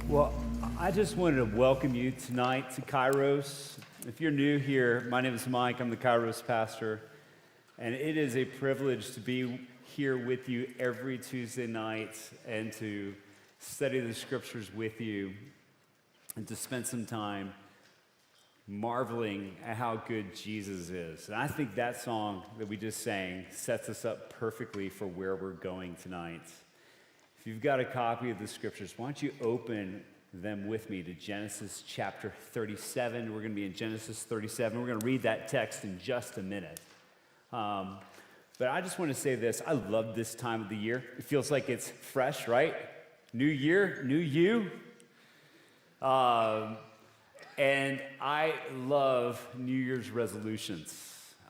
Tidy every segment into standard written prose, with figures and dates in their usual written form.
Well, I just wanted to welcome you tonight to Kairos. If you're new here, my name is Mike. I'm the Kairos pastor. And it is a privilege to be here with you every Tuesday night and to study the scriptures with you and to spend some time marveling at how good Jesus is. And I think that song that we just sang sets us up perfectly for where we're going tonight. If you've got a copy of the scriptures, why don't you open them with me to Genesis chapter 37. We're going to be in Genesis 37. We're going to read that text in just a minute. But I just want to say this. I love this time of the year. It feels like it's fresh, right? New year, new you. And I love New Year's resolutions.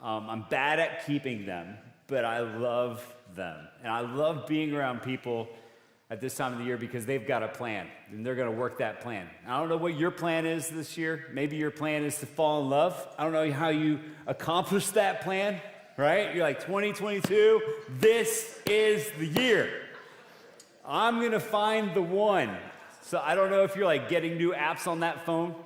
I'm bad at keeping them, but I love them. And I love being around people at this time of the year because they've got a plan, and they're going to work that plan. I don't know what your plan is this year. Maybe your plan is to fall in love. I don't know how you accomplish that plan, right? You're like, 2022, this is the year. I'm going to find the one. So I don't know if you're like getting new apps on that phone.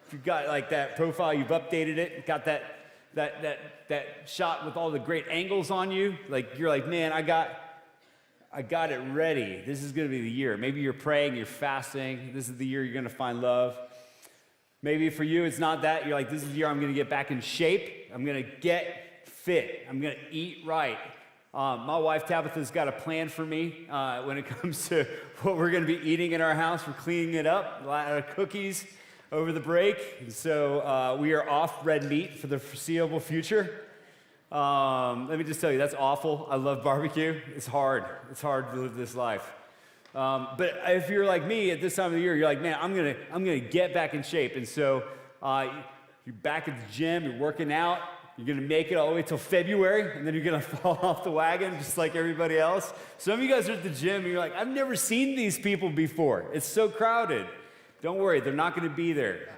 If you've got like that profile, you've updated it, got that shot with all the great angles on you. Like you're like, man, I got it ready. This is going to be the year. Maybe you're praying, you're fasting. This is the year you're going to find love. Maybe for you, it's not that. You're like, this is the year I'm going to get back in shape. I'm going to get fit. I'm going to eat right. My wife, Tabitha's got a plan for me when it comes to what we're going to be eating in our house. We're cleaning it up. A lot of cookies over the break. And so we are off red meat for the foreseeable future. Let me just tell you, that's awful. I love barbecue. It's hard. It's hard to live this life. But if you're like me at this time of the year, you're like, man, I'm gonna get back in shape. And so you're back at the gym, you're working out, you're gonna make it all the way till February, and then you're gonna fall off the wagon just like everybody else. Some of you guys are at the gym, and you're like, I've never seen these people before. It's so crowded. Don't worry, they're not gonna be there.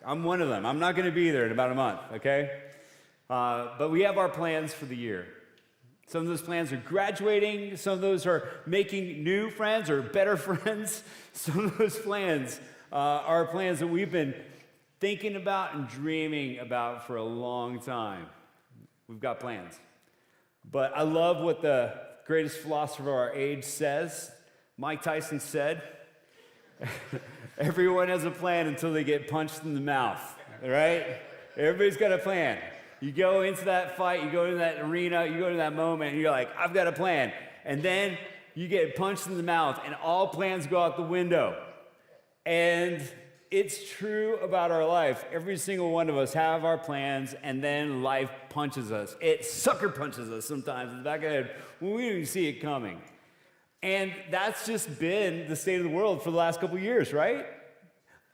I'm one of them. I'm not gonna be there in about a month, okay? But we have our plans for the year. Some of those plans are graduating. Some of those are making new friends or better friends. Some of those plans are plans that we've been thinking about and dreaming about for a long time. We've got plans. But I love what the greatest philosopher of our age says. Mike Tyson said, everyone has a plan until they get punched in the mouth, all right? Everybody's got a plan. You go into that fight, you go into that arena, you go into that moment, and you're like, I've got a plan. And then you get punched in the mouth, and all plans go out the window. And it's true about our life. Every single one of us have our plans, and then life punches us. It sucker punches us sometimes in the back of the head when we don't even see it coming. And that's just been the state of the world for the last couple of years, right?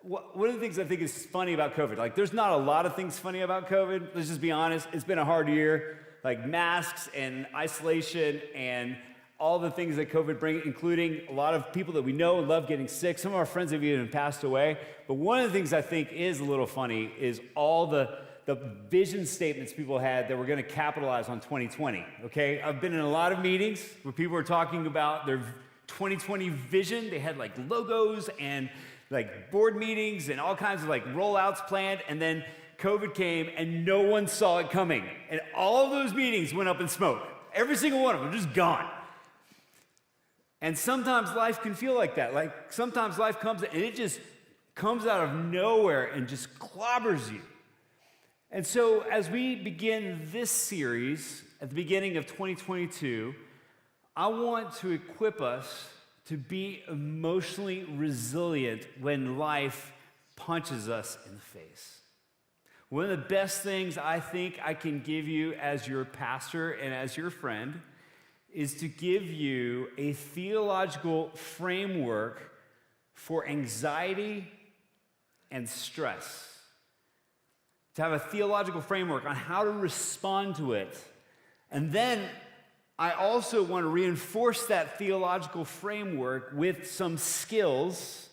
One of the things I think is funny about COVID, like there's not a lot of things funny about COVID. Let's just be honest. It's been a hard year, like masks and isolation and all the things that COVID brings, including a lot of people that we know and love getting sick. Some of our friends have even passed away. But one of the things I think is a little funny is all the vision statements people had that were going to capitalize on 2020, okay? I've been in a lot of meetings where people were talking about their 2020 vision. They had like logos and like board meetings and all kinds of like rollouts planned, and then COVID came and no one saw it coming. And all of those meetings went up in smoke. Every single one of them, just gone. And sometimes life can feel like that. Like sometimes life comes and it just comes out of nowhere and just clobbers you. And so as we begin this series at the beginning of 2022, I want to equip us to be emotionally resilient when life punches us in the face. One of the best things I think I can give you as your pastor and as your friend is to give you a theological framework for anxiety and stress. To have a theological framework on how to respond to it. And then I also want to reinforce that theological framework with some skills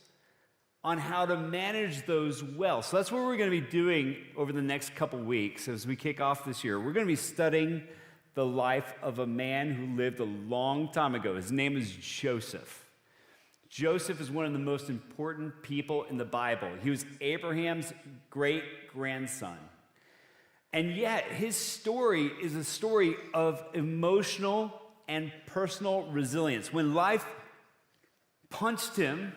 on how to manage those well. So that's what we're going to be doing over the next couple weeks as we kick off this year. We're going to be studying the life of a man who lived a long time ago. His name is Joseph. Joseph is one of the most important people in the Bible. He was Abraham's great-grandson. And yet, his story is a story of emotional and personal resilience. When life punched him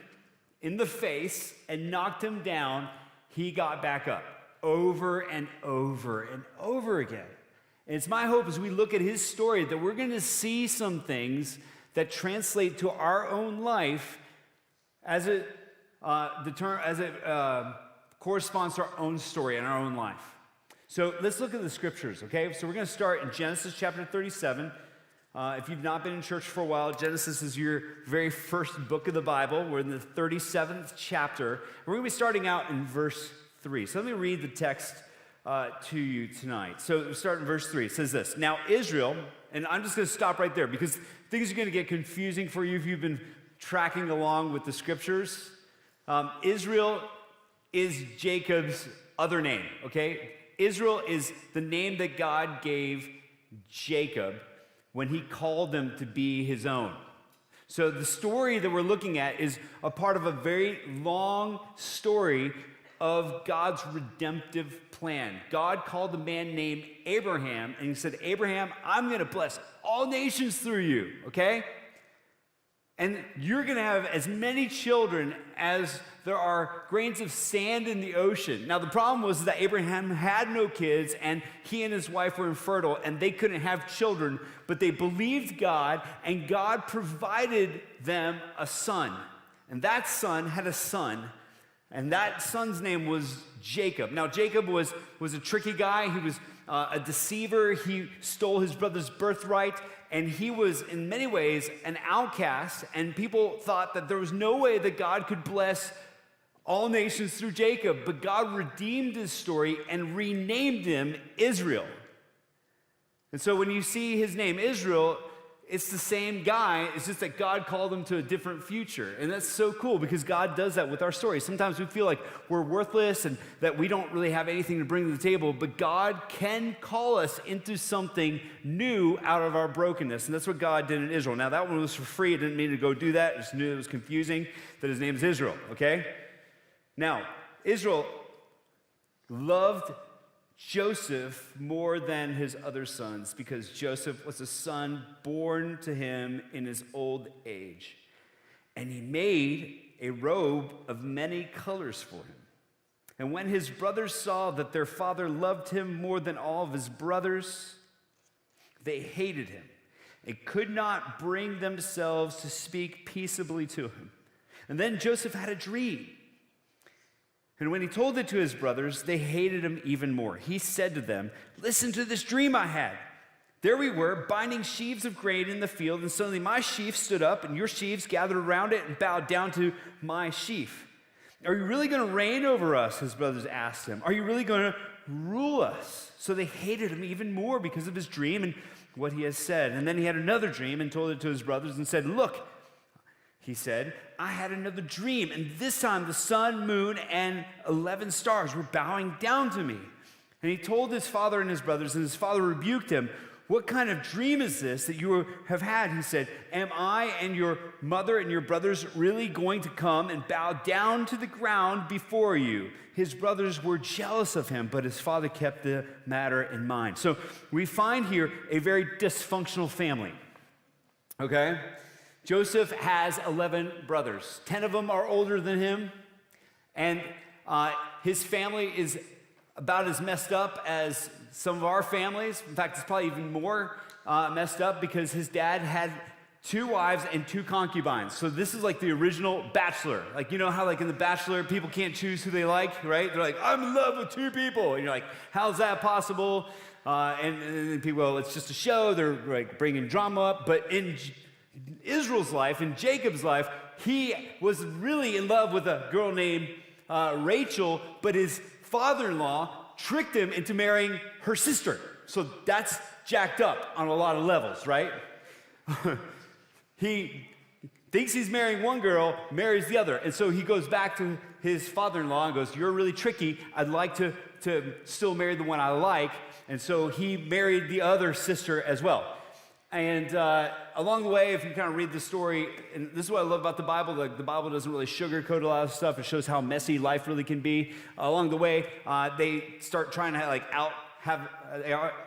in the face and knocked him down, he got back up over and over and over again. And it's my hope as we look at his story that we're going to see some things that translate to our own life as it corresponds to our own story and our own life. So let's look at the scriptures, okay? So we're going to start in Genesis chapter 37. If you've not been in church for a while, Genesis is your very first book of the Bible. We're in the 37th chapter. We're going to be starting out in verse 3. So let me read the text to you tonight. So we start in verse 3. It says this, "Now Israel," and I'm just going to stop right there because things are going to get confusing for you if you've been tracking along with the scriptures. Israel is Jacob's other name, okay? Israel is the name that God gave Jacob when he called him to be his own. So the story that we're looking at is a part of a very long story of God's redemptive plan. God called a man named Abraham, and he said, "Abraham, I'm going to bless all nations through you," okay? And you're going to have as many children as there are grains of sand in the ocean. Now, the problem was that Abraham had no kids, and he and his wife were infertile, and they couldn't have children, but they believed God, and God provided them a son. And that son had a son, and that son's name was Jacob. Now, Jacob was a tricky guy. He was a deceiver. He stole his brother's birthright, and he was, in many ways, an outcast, and people thought that there was no way that God could bless all nations through Jacob, but God redeemed his story and renamed him Israel. And so when you see his name Israel, it's the same guy, it's just that God called him to a different future. And that's so cool because God does that with our story. Sometimes we feel like we're worthless and that we don't really have anything to bring to the table, but God can call us into something new out of our brokenness. And that's what God did in Israel. Now, that one was for free. I didn't mean to go do that. I just knew it was confusing that his name is Israel, okay? Now, Israel loved Joseph more than his other sons because Joseph was a son born to him in his old age. And he made a robe of many colors for him. And when his brothers saw that their father loved him more than all of his brothers, they hated him and could not bring themselves to speak peaceably to him. And then Joseph had a dream. And when he told it to his brothers, they hated him even more. He said to them, "Listen to this dream I had. There we were, binding sheaves of grain in the field, and suddenly my sheaf stood up, and your sheaves gathered around it and bowed down to my sheaf. Are you really going to reign over us?" his brothers asked him. "Are you really going to rule us?" So they hated him even more because of his dream and what he has said. And then he had another dream and told it to his brothers and said, "Look," he said, "I had another dream, and this time the sun, moon, and 11 stars were bowing down to me." And he told his father and his brothers, and his father rebuked him. "What kind of dream is this that you have had?" He said, "Am I and your mother and your brothers really going to come and bow down to the ground before you?" His brothers were jealous of him, but his father kept the matter in mind. So we find here a very dysfunctional family, okay? Joseph has 11 brothers. 10 of them are older than him, and his family is about as messed up as some of our families. In fact, it's probably even more messed up because his dad had 2 wives and 2 concubines. So this is like the original Bachelor. Like, you know how like in The Bachelor, people can't choose who they like, right? They're like, "I'm in love with 2 people." And you're like, how's that possible? And people go, "It's just a show." They're like bringing drama up. But in Israel's life, in Jacob's life, he was really in love with a girl named Rachel, but his father-in-law tricked him into marrying her sister. So that's jacked up on a lot of levels, right? He thinks he's marrying one girl, marries the other. And so he goes back to his father-in-law and goes, "You're really tricky. I'd like to still marry the one I like." And so he married the other sister as well. And along the way, if you kind of read the story, and this is what I love about the Bible, like the Bible doesn't really sugarcoat a lot of stuff. It shows how messy life really can be. Along the way, they start trying to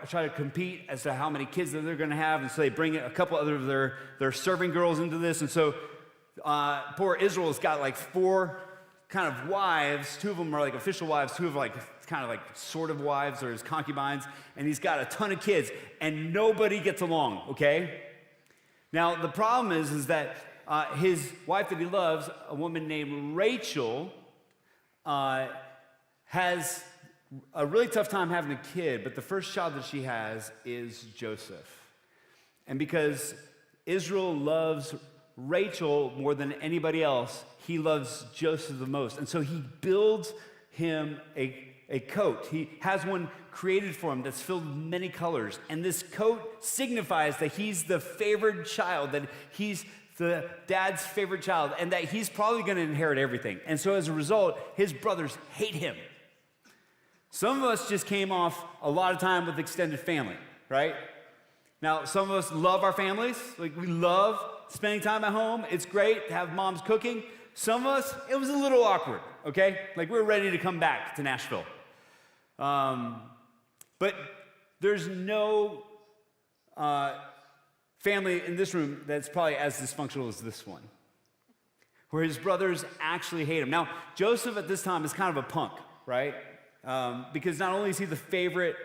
try to compete as to how many kids that they're going to have, and so they bring a couple other of their serving girls into this, and so poor Israel's got like 4 kind of wives. 2 of them are like official wives, 2 of like kind of like sort of wives or his concubines, and he's got a ton of kids, and nobody gets along, okay? Now, the problem is that his wife that he loves, a woman named Rachel, has a really tough time having a kid, but the first child that she has is Joseph. And because Israel loves Rachel more than anybody else, he loves Joseph the most. And so he builds him a coat. He has one created for him that's filled with many colors. And this coat signifies that he's the favored child, that he's the dad's favorite child, and that he's probably going to inherit everything. And so as a result, his brothers hate him. Some of us just came off a lot of time with extended family, right? Now, some of us love our families. Like, we love spending time at home. It's great to have mom's cooking. Some of us, it was a little awkward, okay? Like, we're ready to come back to Nashville. But there's no family in this room that's probably as dysfunctional as this one, where his brothers actually hate him. Now, Joseph at this time is kind of a punk, right? Because not only is he the favorite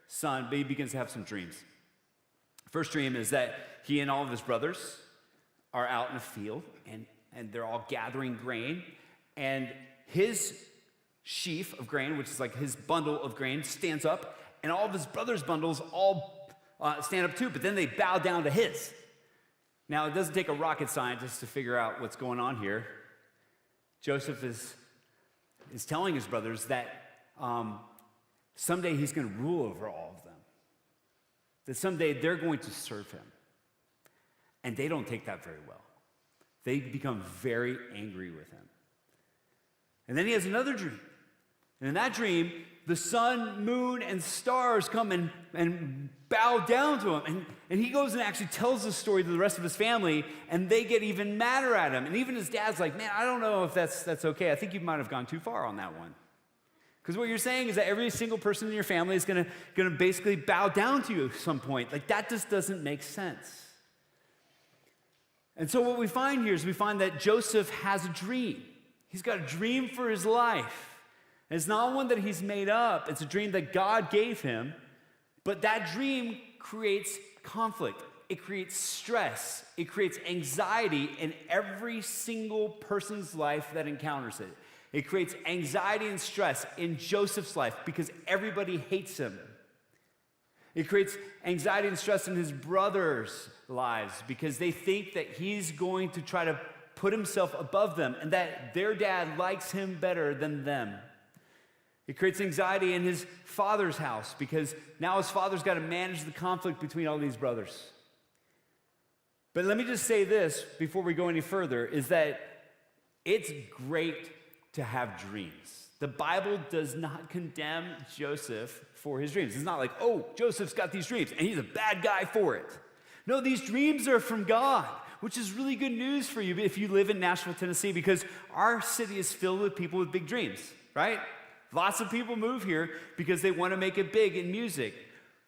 son, but he begins to have some dreams. First dream is that he and all of his brothers are out in a field, and they're all gathering grain, and his sheaf of grain, which is like his bundle of grain, stands up, and all of his brothers' bundles all stand up too, but then they bow down to his. Now, it doesn't take a rocket scientist to figure out what's going on here. Joseph is telling his brothers that someday he's going to rule over all of them, that someday they're going to serve him. And they don't take that very well. They become very angry with him. And then he has another dream. And in that dream, the sun, moon, and stars come and bow down to him. And he goes and actually tells the story to the rest of his family, and they get even madder at him. And even his dad's like, man, I don't know if that's okay. I think you might have gone too far on that one. Because what you're saying is that every single person in your family is gonna basically bow down to you at some point. Like, that just doesn't make sense. And so what we find here is we find that Joseph has a dream. He's got a dream for his life. And it's not one that he's made up. It's a dream that God gave him. But that dream creates conflict. It creates stress. It creates anxiety in every single person's life that encounters it. It creates anxiety and stress in Joseph's life because everybody hates him. It creates anxiety and stress in his brothers' lives because they think that he's going to try to put himself above them and that their dad likes him better than them. It creates anxiety in his father's house because now his father's got to manage the conflict between all these brothers. But let me just say this before we go any further, is that it's great to have dreams. The Bible does not condemn Joseph for his dreams. It's not like, oh, Joseph's got these dreams and he's a bad guy for it. No, these dreams are from God, which is really good news for you if you live in Nashville, Tennessee, because our city is filled with people with big dreams, right? Lots of people move here because they want to make it big in music,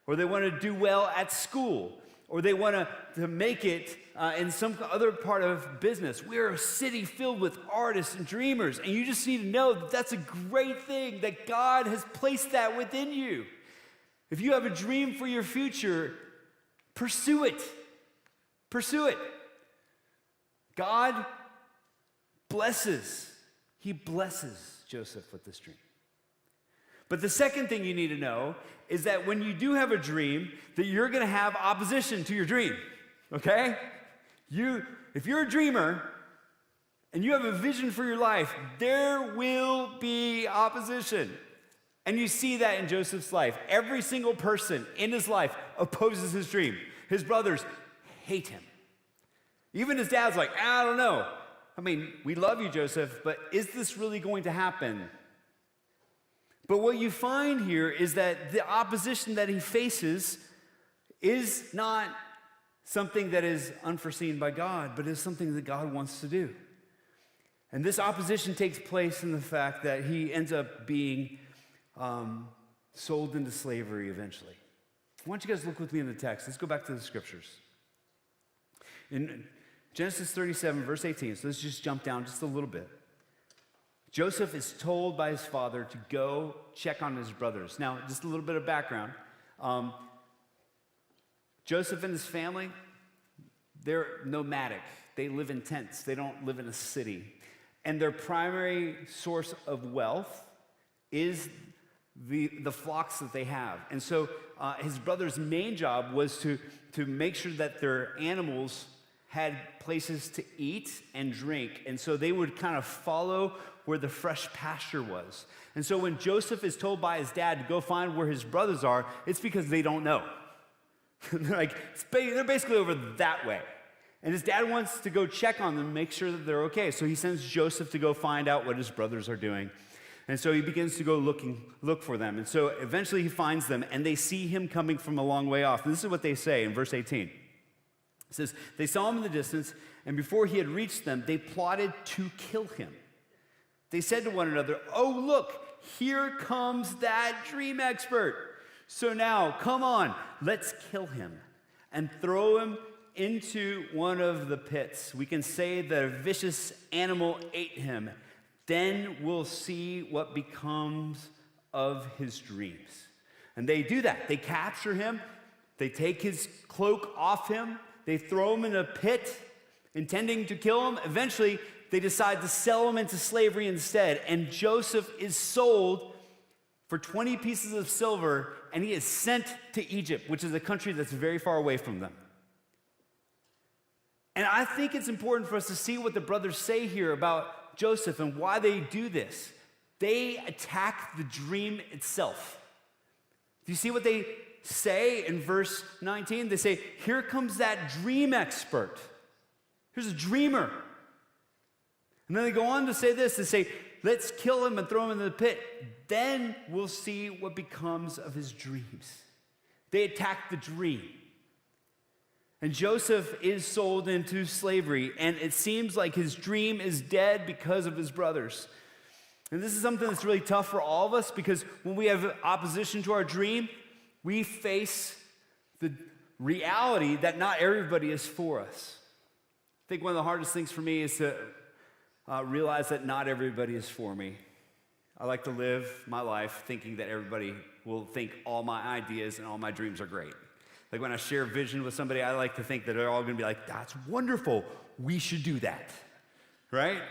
or they want to do well at school, or they want to make it in some other part of business. We're a city filled with artists and dreamers, and you just need to know that that's a great thing, that God has placed that within you. If you have a dream for your future, pursue it. Pursue it. God blesses. He blesses Joseph with this dream. But the second thing you need to know is that when you do have a dream, that you're going to have opposition to your dream, okay? If you're a dreamer and you have a vision for your life, there will be opposition. And you see that in Joseph's life. Every single person in his life opposes his dream. His brothers hate him. Even his dad's like, I don't know. I mean, we love you, Joseph, but is this really going to happen? But what you find here is that the opposition that he faces is not something that is unforeseen by God, but is something that God wants to do. And this opposition takes place in the fact that he ends up being sold into slavery eventually. Why don't you guys look with me in the text? Let's go back to the scriptures. In Genesis 37, verse 18, so let's just jump down just a little bit. Joseph is told by his father to go check on his brothers. Now, just a little bit of background. Joseph and his family, they're nomadic. They live in tents. They don't live in a city. And their primary source of wealth is the flocks that they have. And so his brother's main job was to make sure that their animals had places to eat and drink. And so they would kind of follow where the fresh pasture was. And so when Joseph is told by his dad to go find where his brothers are, it's because they don't know. They're basically over that way. And his dad wants to go check on them, make sure that they're okay. So he sends Joseph to go find out what his brothers are doing. And so he begins to go look for them. And so eventually he finds them, and they see him coming from a long way off. And this is what they say in verse 18. It says, they saw him in the distance, and before he had reached them, they plotted to kill him. They said to one another, "Oh, look, here comes that dream expert. So now, come on, let's kill him and throw him into one of the pits. We can say that a vicious animal ate him. Then we'll see what becomes of his dreams." And they do that. They capture him. They take his cloak off him. They throw him in a pit, intending to kill him. Eventually, they decide to sell him into slavery instead. And Joseph is sold for 20 pieces of silver, and he is sent to Egypt, which is a country that's very far away from them. And I think it's important for us to see what the brothers say here about Joseph and why they do this. They attack the dream itself. Do you see what they say in verse 19? They say, "Here comes that dream expert. Here's a dreamer." And then they go on to say this. They say, "Let's kill him and throw him in the pit. Then we'll see what becomes of his dreams." They attack the dream. And Joseph is sold into slavery, and it seems like his dream is dead because of his brothers. And this is something that's really tough for all of us, because when we have opposition to our dream, we face the reality that not everybody is for us. I think one of the hardest things for me is to realize that not everybody is for me. I like to live my life thinking that everybody will think all my ideas and all my dreams are great. Like when I share vision with somebody, I like to think that they're all going to be like, "That's wonderful. We should do that." Right?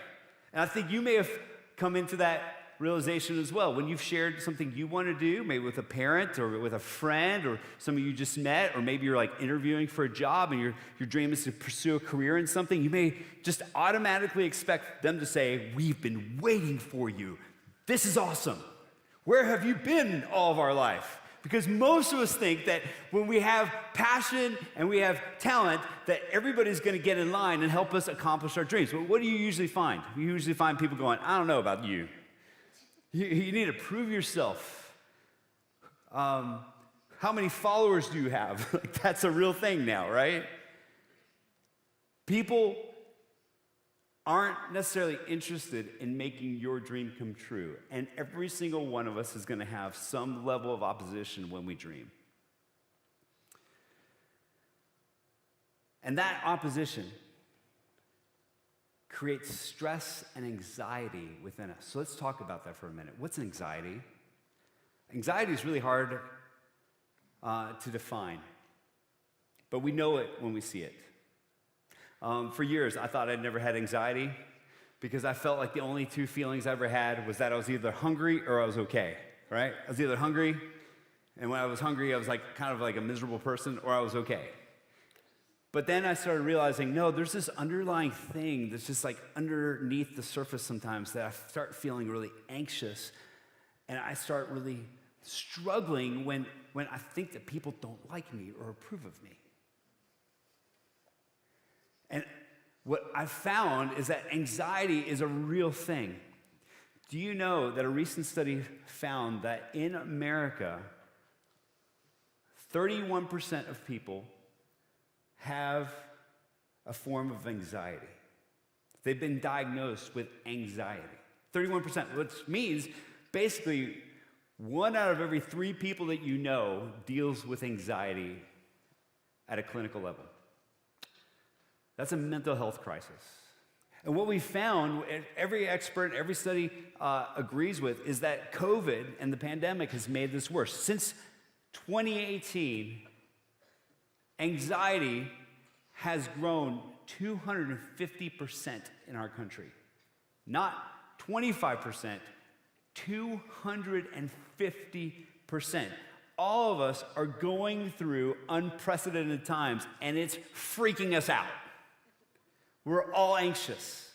And I think you may have come into that realization as well. When you've shared something you want to do, maybe with a parent or with a friend or somebody you just met, or maybe you're like interviewing for a job and your dream is to pursue a career in something, you may just automatically expect them to say, "We've been waiting for you. This is awesome. Where have you been all of our life?" Because most of us think that when we have passion and we have talent, that everybody's going to get in line and help us accomplish our dreams. But what do you usually find? You usually find people going, "I don't know about you. You need to prove yourself. How many followers do you have?" Like, that's a real thing now, right? People aren't necessarily interested in making your dream come true. And every single one of us is going to have some level of opposition when we dream. And that opposition creates stress and anxiety within us. So let's talk about that for a minute. What's anxiety? Anxiety is really hard to define, but we know it when we see it. For years, I thought I'd never had anxiety because I felt like the only two feelings I ever had was that I was either hungry or I was okay, right? I was either hungry, and when I was hungry, I was like kind of like a miserable person, or I was okay. But then I started realizing, no, there's this underlying thing that's just like underneath the surface sometimes that I start feeling really anxious, and I start really struggling when I think that people don't like me or approve of me. And what I've found is that anxiety is a real thing. Do you know that a recent study found that in America, 31% of people have a form of anxiety. They've been diagnosed with anxiety. 31%, which means basically 1 out of every 3 people that you know deals with anxiety at a clinical level. That's a mental health crisis. And what we found, every expert, every study agrees with, is that COVID and the pandemic has made this worse. Since 2018, anxiety has grown 250% in our country. Not 25%, 250%. All of us are going through unprecedented times, and it's freaking us out. We're all anxious.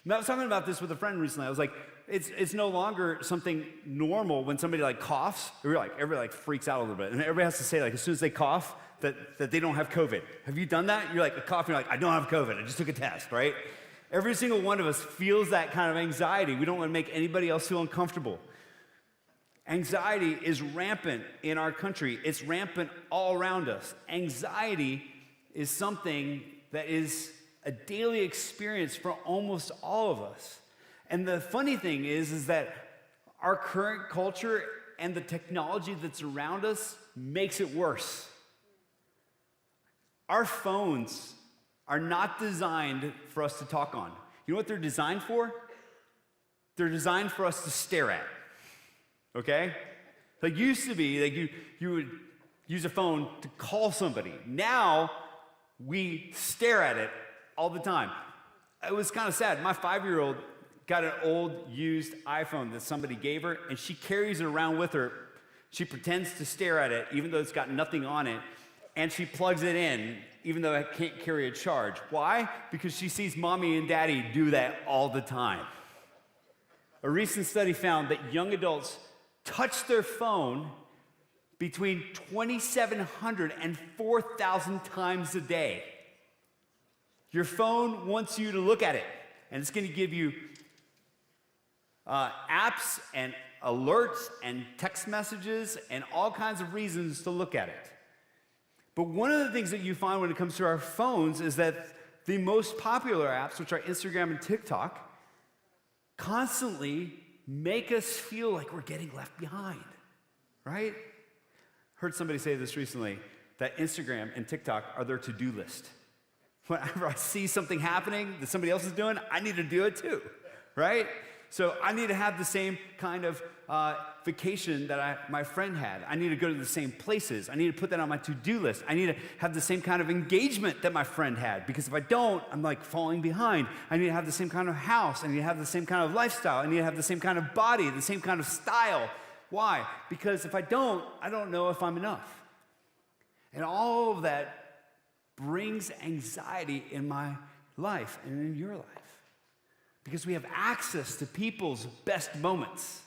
And I was talking about this with a friend recently. I was like, it's no longer something normal when somebody like coughs. Everybody freaks out a little bit. And everybody has to say, like, as soon as they cough, that they don't have COVID. Have you done that? You're like a cough, you're like, I don't have COVID. I just took a test, right? Every single one of us feels that kind of anxiety. We don't want to make anybody else feel uncomfortable. Anxiety is rampant in our country. It's rampant all around us. Anxiety is something that is a daily experience for almost all of us. And the funny thing is that our current culture and the technology that's around us makes it worse. Our phones are not designed for us to talk on. You know what they're designed for? They're designed for us to stare at. Okay? Like used to be, like you would use a phone to call somebody. Now we stare at it all the time. It was kind of sad. My 5-year-old got an old used iPhone that somebody gave her, and she carries it around with her. She pretends to stare at it, even though it's got nothing on it, and she plugs it in, even though it can't carry a charge. Why? Because she sees mommy and daddy do that all the time. A recent study found that young adults touch their phone between 2,700 and 4,000 times a day. Your phone wants you to look at it, and it's going to give you apps and alerts and text messages and all kinds of reasons to look at it. But one of the things that you find when it comes to our phones is that the most popular apps, which are Instagram and TikTok, constantly make us feel like we're getting left behind, right? Heard somebody say this recently, that Instagram and TikTok are their to-do list. Whenever I see something happening that somebody else is doing, I need to do it too, right? So I need to have the same kind of vacation that my friend had. I need to go to the same places. I need to put that on my to-do list. I need to have the same kind of engagement that my friend had, because if I don't, I'm like falling behind. I need to have the same kind of house. I need to have the same kind of lifestyle. I need to have the same kind of body, the same kind of style. Why? Because if I don't know if I'm enough. And all of that brings anxiety in my life and in your life. Because we have access to people's best moments,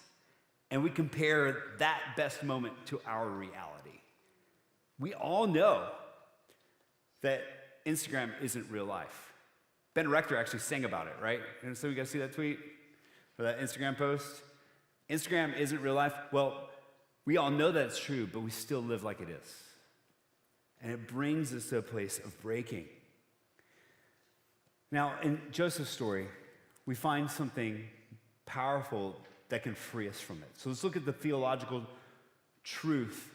and we compare that best moment to our reality. We all know that Instagram isn't real life. Ben Rector actually sang about it, right? And so you guys see that tweet or that Instagram post? Instagram isn't real life. Well, we all know that's true, but we still live like it is. And it brings us to a place of breaking. Now, in Joseph's story, we find something powerful that can free us from it. So let's look at the theological truth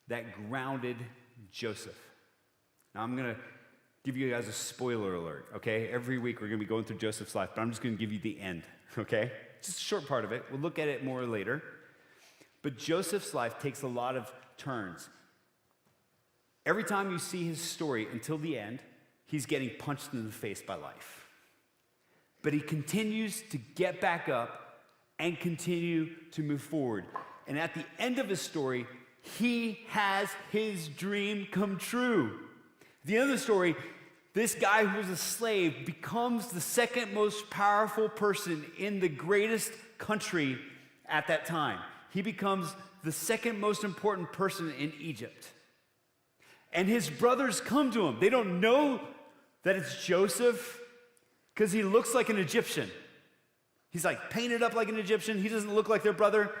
that grounded Joseph. Now, I'm going to give you guys a spoiler alert, okay? Every week we're going to be going through Joseph's life, but I'm just going to give you the end, okay? Just a short part of it. We'll look at it more later. But Joseph's life takes a lot of turns. Every time you see his story until the end, he's getting punched in the face by life. But he continues to get back up and continue to move forward. And at the end of his story, he has his dream come true. At the end of the story, this guy who was a slave becomes the second most powerful person in the greatest country at that time. He becomes the second most important person in Egypt. And his brothers come to him. They don't know that it's Joseph because he looks like an Egyptian. He's like painted up like an Egyptian. He doesn't look like their brother.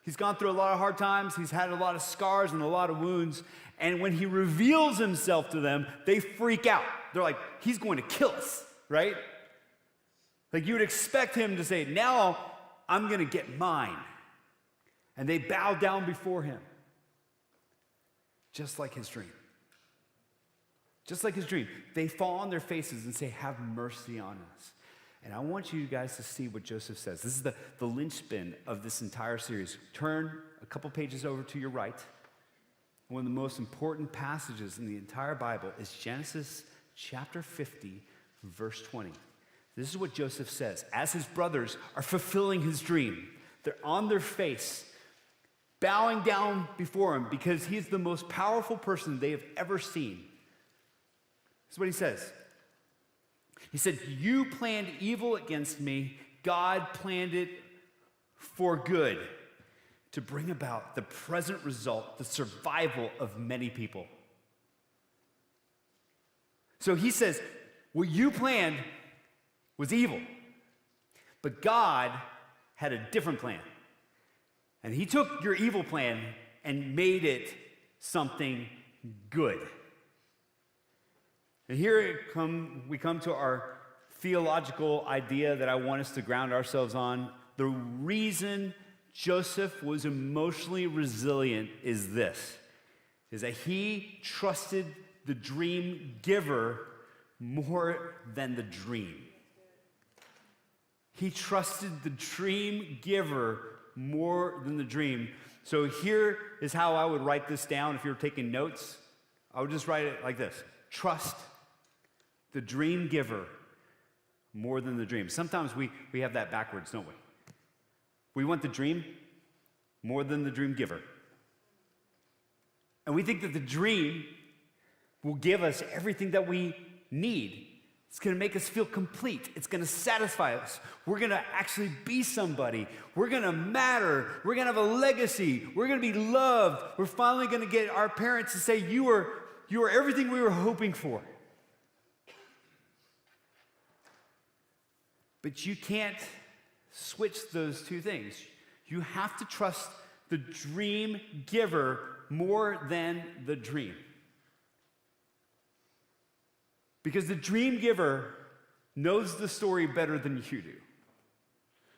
He's gone through a lot of hard times. He's had a lot of scars and a lot of wounds. And when he reveals himself to them, they freak out. They're like, he's going to kill us, right? Like you would expect him to say, now I'm going to get mine. And they bow down before him. Just like his dream. Just like his dream. They fall on their faces and say, have mercy on us. And I want you guys to see what Joseph says. This is the linchpin of this entire series. Turn a couple pages over to your right. One of the most important passages in the entire Bible is Genesis chapter 50, verse 20. This is what Joseph says. As his brothers are fulfilling his dream, they're on their face, bowing down before him because he's the most powerful person they have ever seen. This is what he says. He said, you planned evil against me. God planned it for good to bring about the present result, the survival of many people. So he says, what you planned was evil, but God had a different plan. And he took your evil plan and made it something good. And here we come to our theological idea that I want us to ground ourselves on. The reason Joseph was emotionally resilient is this, is that he trusted the dream giver more than the dream. He trusted the dream giver more than the dream. So here is how I would write this down if you're taking notes. I would just write it like this. Trust the dream giver more than the dream. Sometimes we have that backwards, don't we? We want the dream more than the dream giver. And we think that the dream will give us everything that we need. It's going to make us feel complete. It's going to satisfy us. We're going to actually be somebody. We're going to matter. We're going to have a legacy. We're going to be loved. We're finally going to get our parents to say, you are everything we were hoping for. But you can't switch those two things. You have to trust the dream giver more than the dream. Because the dream giver knows the story better than you do.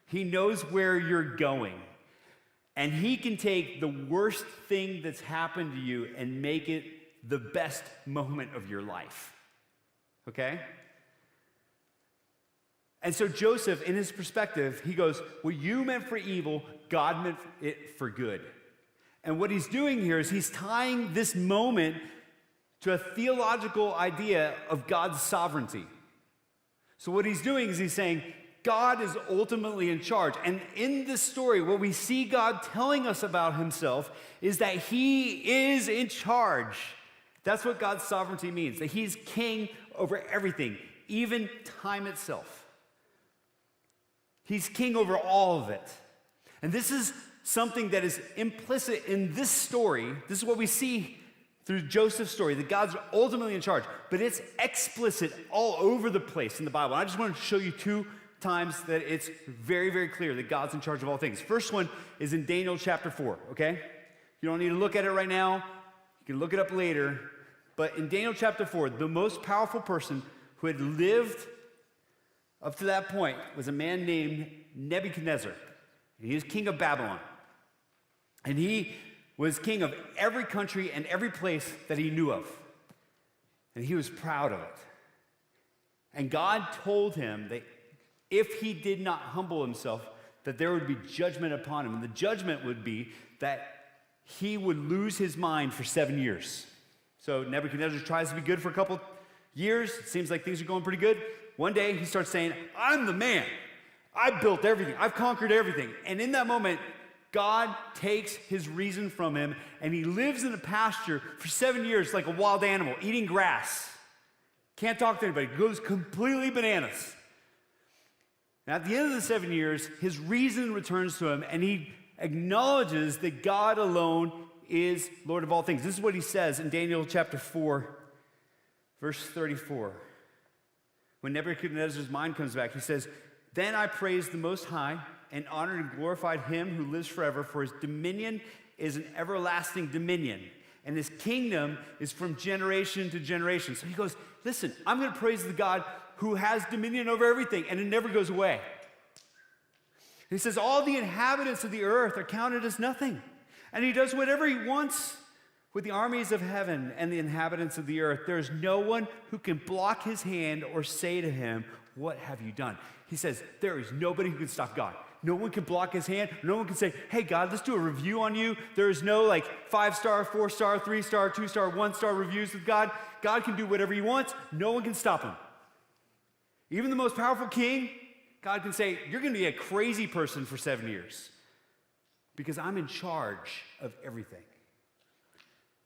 He knows where you're going. And he can take the worst thing that's happened to you and make it the best moment of your life. Okay? And so Joseph, in his perspective, he goes, what you meant for evil, God meant it for good. And what he's doing here is he's tying this moment to a theological idea of God's sovereignty. So what he's doing is he's saying, God is ultimately in charge. And in this story, what we see God telling us about himself is that he is in charge. That's what God's sovereignty means, that he's king over everything, even time itself. He's king over all of it. And this is something that is implicit in this story. This is what we see through Joseph's story, that God's ultimately in charge. But it's explicit all over the place in the Bible. And I just want to show you two times that it's very, very clear that God's in charge of all things. First one is in Daniel chapter 4, okay? You don't need to look at it right now. You can look it up later. But in Daniel chapter 4, the most powerful person who had lived up to that point was a man named Nebuchadnezzar. And he was king of Babylon. And he was king of every country and every place that he knew of. And he was proud of it. And God told him that if he did not humble himself, that there would be judgment upon him. And the judgment would be that he would lose his mind for 7 years. So Nebuchadnezzar tries to be good for a couple years. It seems like things are going pretty good. One day he starts saying, I'm the man. I built everything. I've conquered everything. And in that moment, God takes his reason from him, and he lives in a pasture for 7 years like a wild animal, eating grass. Can't talk to anybody. Goes completely bananas. And at the end of the 7 years, his reason returns to him, and he acknowledges that God alone is Lord of all things. This is what he says in Daniel chapter 4, verse 34. When Nebuchadnezzar's mind comes back, he says, then I praised the Most High, and honored and glorified him who lives forever, for his dominion is an everlasting dominion, and his kingdom is from generation to generation. So he goes, listen, I'm going to praise the God who has dominion over everything, and it never goes away. He says, all the inhabitants of the earth are counted as nothing, and he does whatever he wants with the armies of heaven and the inhabitants of the earth. There is no one who can block his hand or say to him, what have you done? He says, there is nobody who can stop God. No one can block his hand. No one can say, hey, God, let's do a review on you. There is no 5-star, 4-star, 3-star, 2-star, 1-star reviews with God. God can do whatever he wants. No one can stop him. Even the most powerful king, God can say, you're going to be a crazy person for 7 years because I'm in charge of everything.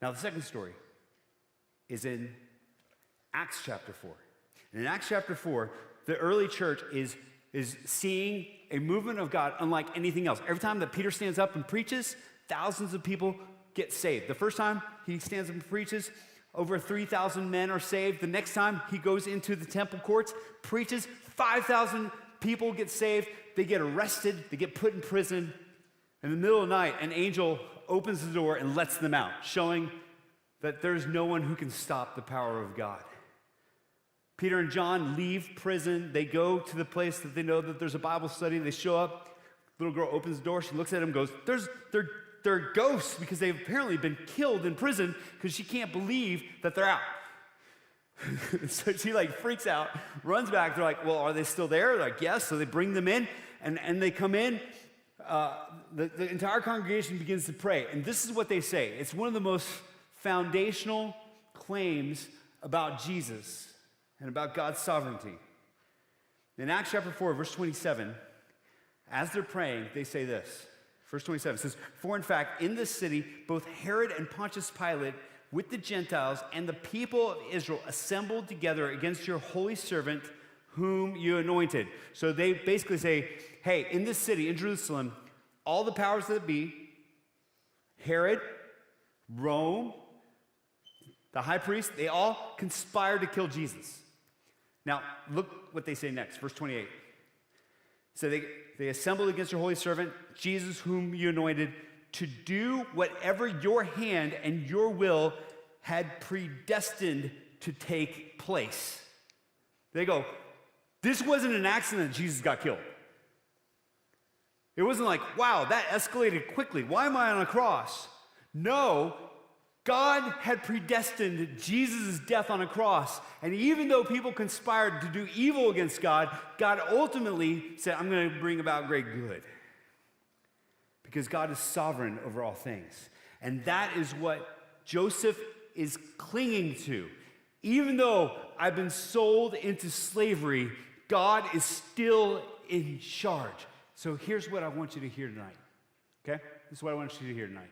Now, the second story is in Acts chapter 4. And in Acts chapter 4, the early church is seeing a movement of God unlike anything else. Every time that Peter stands up and preaches, thousands of people get saved. The first time he stands up and preaches, over 3,000 men are saved. The next time he goes into the temple courts, preaches, 5,000 people get saved. They get arrested. They get put in prison. In the middle of the night, an angel opens the door and lets them out, showing that there's no one who can stop the power of God. Peter and John leave prison. They go to the place that they know that there's a Bible study. They show up. Little girl opens the door. She looks at him and goes, they're ghosts because they've apparently been killed in prison because she can't believe that they're out. So she freaks out, runs back. They're like, well, are they still there? They're like, yes. So they bring them in and they come in. The entire congregation begins to pray. And this is what they say. It's one of the most foundational claims about Jesus and about God's sovereignty. In Acts chapter 4, verse 27, as they're praying, they say this. Verse 27 says, for in fact, in this city, both Herod and Pontius Pilate with the Gentiles and the people of Israel assembled together against your holy servant whom you anointed. So they basically say, hey, in this city, in Jerusalem, all the powers that be, Herod, Rome, the high priest, they all conspired to kill Jesus. Now, look what they say next, verse 28. So they assembled against your holy servant, Jesus whom you anointed, to do whatever your hand and your will had predestined to take place. They go, this wasn't an accident that Jesus got killed. It wasn't like, wow, that escalated quickly. Why am I on a cross? No, God had predestined Jesus' death on a cross. And even though people conspired to do evil against God, God ultimately said, I'm going to bring about great good. Because God is sovereign over all things. And that is what Joseph is clinging to. Even though I've been sold into slavery, God is still in charge. So here's what I want you to hear tonight. Okay? This is what I want you to hear tonight.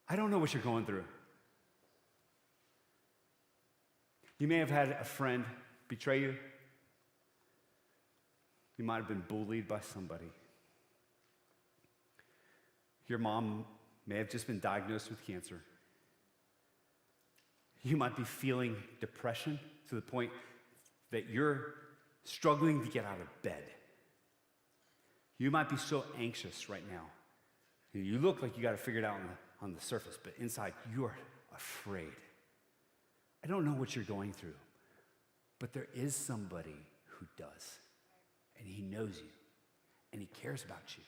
I don't know what you're going through. You may have had a friend betray you. You might have been bullied by somebody. Your mom may have just been diagnosed with cancer. You might be feeling depression to the point that you're struggling to get out of bed. You might be so anxious right now. You look like you got it figured out on the surface, but inside you are afraid. I don't know what you're going through, but there is somebody who does, and he knows you, and he cares about you.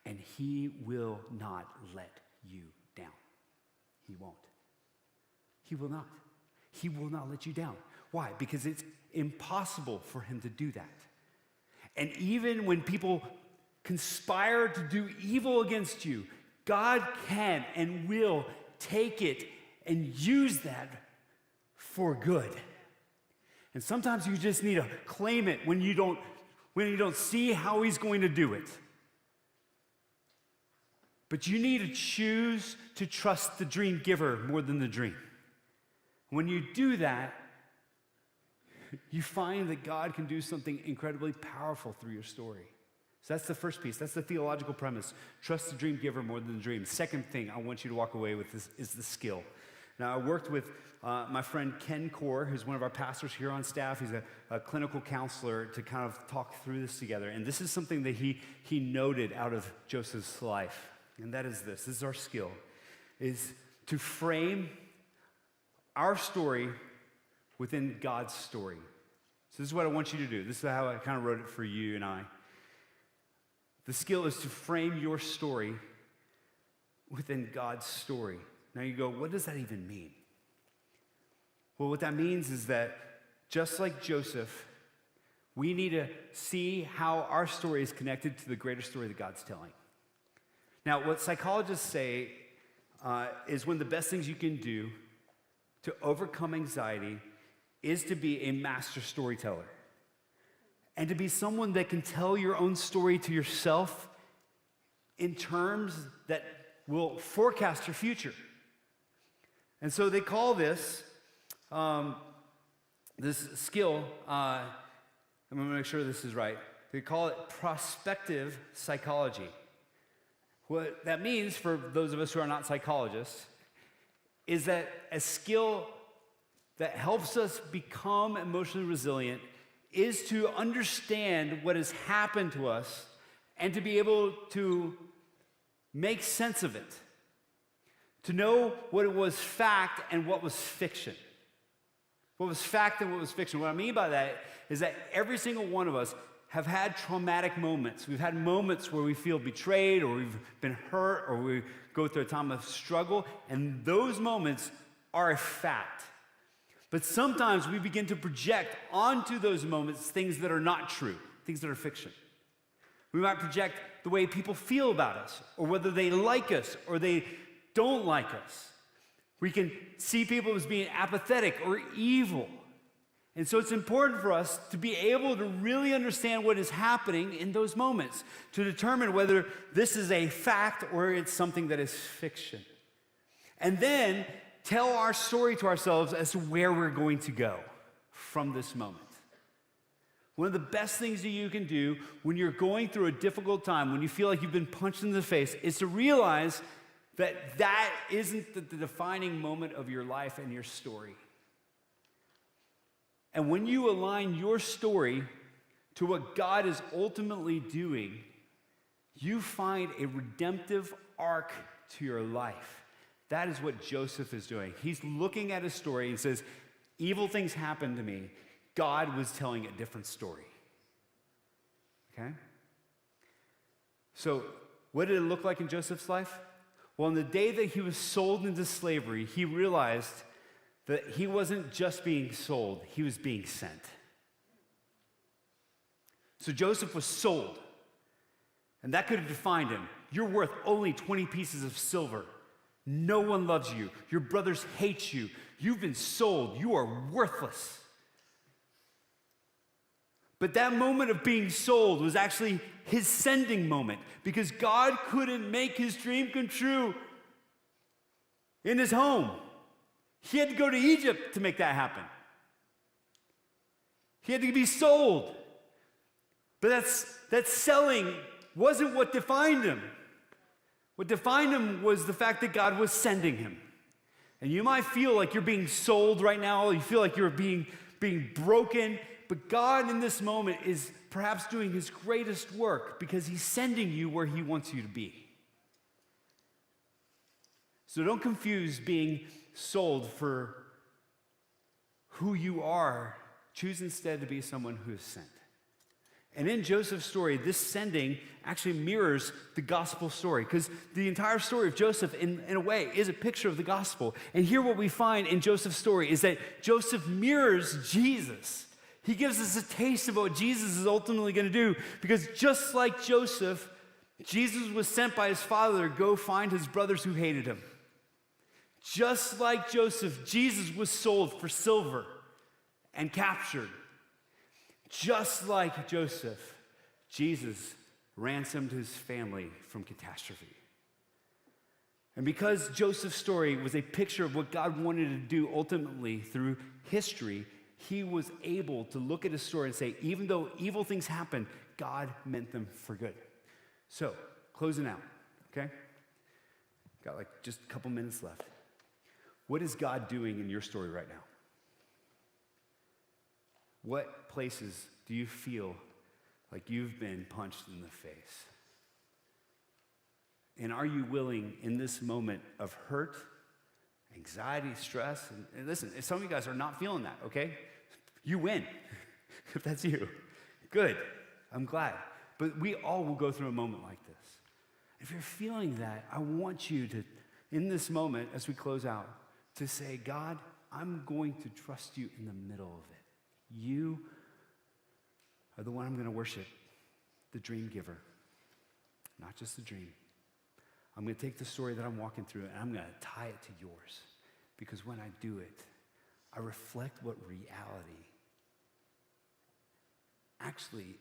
And he will not let you down. He won't. He will not. He will not let you down. Why? Because it's impossible for him to do that. And even when people conspire to do evil against you, God can and will take it and use that for good. And sometimes you just need to claim it when you don't see how he's going to do it. But you need to choose to trust the dream giver more than the dream. When you do that, you find that God can do something incredibly powerful through your story. So that's the first piece. That's the theological premise. Trust the dream giver more than the dream. Second thing I want you to walk away with is the skill. Now, I worked with my friend Ken Core, who's one of our pastors here on staff. He's a clinical counselor, to kind of talk through this together. And this is something that he noted out of Joseph's life. And that is this is our skill, is to frame our story within God's story. So this is what I want you to do. This is how I kind of wrote it for you and I. The skill is to frame your story within God's story. Now you go, what does that even mean? Well, what that means is that just like Joseph, we need to see how our story is connected to the greater story that God's telling. Now, what psychologists say is one of the best things you can do to overcome anxiety is to be a master storyteller and to be someone that can tell your own story to yourself in terms that will forecast your future. And so they call this skill, I'm going to make sure this is right, they call it prospective psychology. What that means for those of us who are not psychologists is that a skill that helps us become emotionally resilient is to understand what has happened to us and to be able to make sense of it, to know what it was fact and what was fiction. What was fact and what was fiction. What I mean by that is that every single one of us have had traumatic moments. We've had moments where we feel betrayed, or we've been hurt, or we go through a time of struggle, and those moments are a fact. But sometimes we begin to project onto those moments things that are not true, things that are fiction. We might project the way people feel about us, or whether they like us or they don't like us. We can see people as being apathetic or evil. And so it's important for us to be able to really understand what is happening in those moments, to determine whether this is a fact or it's something that is fiction. And then tell our story to ourselves as to where we're going to go from this moment. One of the best things that you can do when you're going through a difficult time, when you feel like you've been punched in the face, is to realize that that isn't the defining moment of your life and your story. And when you align your story to what God is ultimately doing, you find a redemptive arc to your life. That is what Joseph is doing. He's looking at his story and says, evil things happened to me. God was telling a different story. Okay? So, what did it look like in Joseph's life? Well, on the day that he was sold into slavery, he realized that he wasn't just being sold, he was being sent. So Joseph was sold, and that could have defined him. You're worth only 20 pieces of silver. No one loves you. Your brothers hate you. You've been sold. You are worthless. But that moment of being sold was actually his sending moment, because God couldn't make his dream come true in his home. He had to go to Egypt to make that happen. He had to be sold. But that selling wasn't what defined him. What defined him was the fact that God was sending him. And you might feel like you're being sold right now. You feel like you're being broken. But God in this moment is perhaps doing his greatest work because he's sending you where he wants you to be. So don't confuse being sold for who you are. Choose instead to be someone who is sent. And in Joseph's story, this sending actually mirrors the gospel story, because the entire story of Joseph, in a way, is a picture of the gospel. And here what we find in Joseph's story is that Joseph mirrors Jesus. He gives us a taste of what Jesus is ultimately going to do, because just like Joseph, Jesus was sent by his father to go find his brothers who hated him. Just like Joseph, Jesus was sold for silver and captured. Just like Joseph, Jesus ransomed his family from catastrophe. And because Joseph's story was a picture of what God wanted to do ultimately through history, he was able to look at his story and say, even though evil things happened, God meant them for good. So, closing out, okay? Got like just a couple minutes left. What is God doing in your story right now? What places do you feel like you've been punched in the face? And are you willing in this moment of hurt, anxiety, stress, and listen, if some of you guys are not feeling that, okay? You win, if that's you. Good, I'm glad. But we all will go through a moment like this. If you're feeling that, I want you to, in this moment, as we close out, to say, God, I'm going to trust you in the middle of it. You are the one I'm going to worship, the dream giver, not just the dream. I'm going to take the story that I'm walking through and I'm going to tie it to yours. Because when I do it, I reflect what reality actually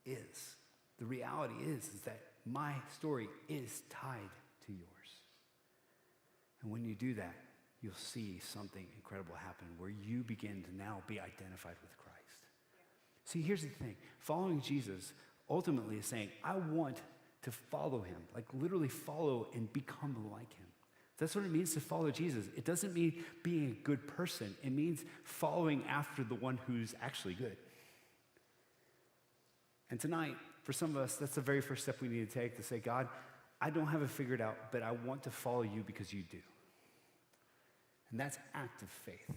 is. The reality is that my story is tied to yours. And when you do that, you'll see something incredible happen where you begin to now be identified with Christ. See, here's the thing. Following Jesus ultimately is saying, I want to follow him, like literally follow and become like him. That's what it means to follow Jesus. It doesn't mean being a good person. It means following after the one who's actually good. And tonight, for some of us, that's the very first step we need to take, to say, God, I don't have it figured out, but I want to follow you because you do. And that's active faith.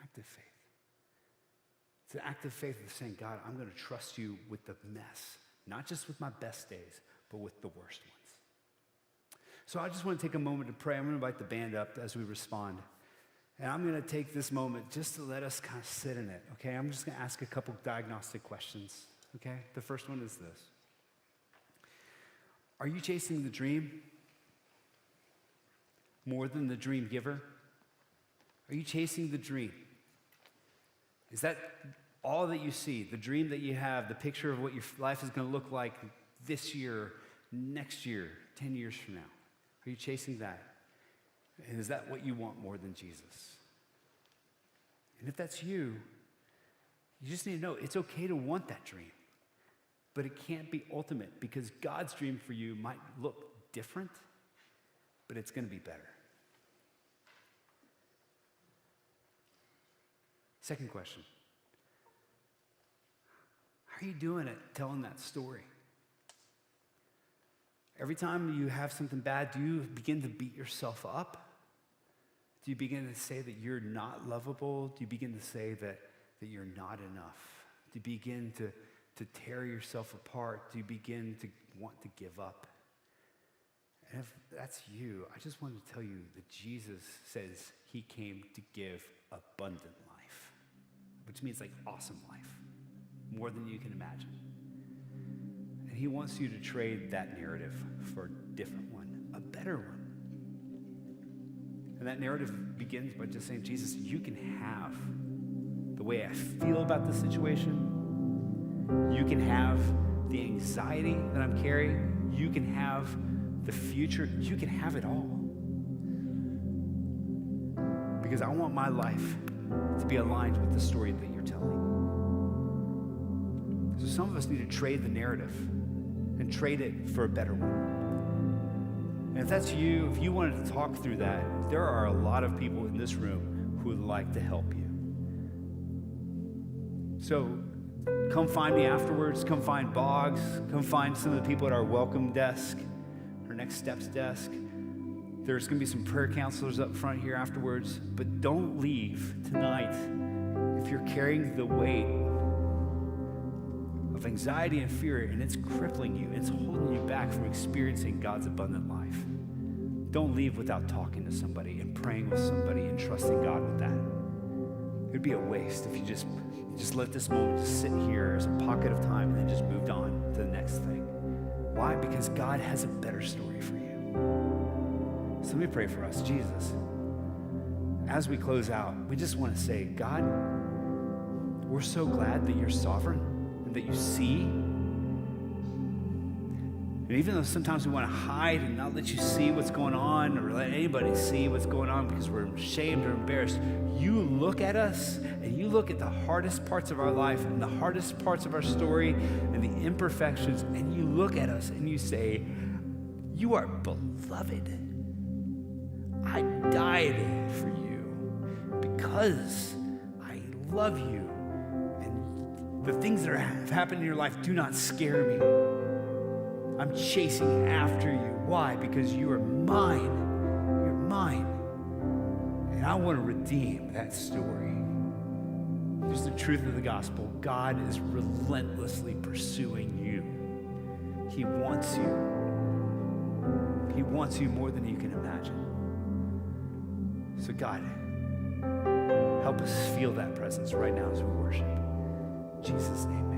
Active faith. It's an act of faith of saying, God, I'm going to trust you with the mess, not just with my best days, but with the worst ones. So I just want to take a moment to pray. I'm going to invite the band up as we respond. And I'm going to take this moment just to let us kind of sit in it, okay? I'm just going to ask a couple diagnostic questions, okay? The first one is this. Are you chasing the dream more than the dream giver? Are you chasing the dream? Is that all that you see, the dream that you have, the picture of what your life is going to look like this year, next year, 10 years from now? Are you chasing that? And is that what you want more than Jesus? And if that's you, you just need to know it's okay to want that dream, but it can't be ultimate because God's dream for you might look different, but it's going to be better. Second question. How are you doing at telling that story? Every time you have something bad, do you begin to beat yourself up? Do you begin to say that you're not lovable? Do you begin to say that you're not enough? Do you begin to tear yourself apart? Do you begin to want to give up? And if that's you, I just want to tell you that Jesus says he came to give abundant life, which means like awesome life, more than you can imagine. And he wants you to trade that narrative for a different one, a better one. And that narrative begins by just saying, Jesus, you can have the way I feel about the situation. You can have the anxiety that I'm carrying. You can have the future. You can have it all. Because I want my life to be aligned with the story that you're telling. So some of us need to trade the narrative and trade it for a better one. And if that's you, if you wanted to talk through that, there are a lot of people in this room who would like to help you. So come find me afterwards. Come find Boggs. Come find some of the people at our welcome desk, our next steps desk. There's going to be some prayer counselors up front here afterwards. But don't leave tonight if you're carrying the weight of anxiety and fear and it's crippling you, it's holding you back from experiencing God's abundant life. Don't leave without talking to somebody and praying with somebody and trusting God with that. It would be a waste if you just let this moment just sit here as a pocket of time and then just moved on to the next thing. Why? Because God has a better story for you. So let me pray for us. Jesus, as we close out, we just want to say, God, we're so glad that you're sovereign and that you see. And even though sometimes we want to hide and not let you see what's going on or let anybody see what's going on because we're ashamed or embarrassed, you look at us and you look at the hardest parts of our life and the hardest parts of our story and the imperfections, and you look at us and you say, you are beloved. I died for you because I love you. And the things that have happened in your life do not scare me. I'm chasing after you. Why? Because you are mine. You're mine. And I want to redeem that story. Here's the truth of the gospel. God is relentlessly pursuing you. He wants you. He wants you more than you can imagine. So God, help us feel that presence right now as we worship. In Jesus' name.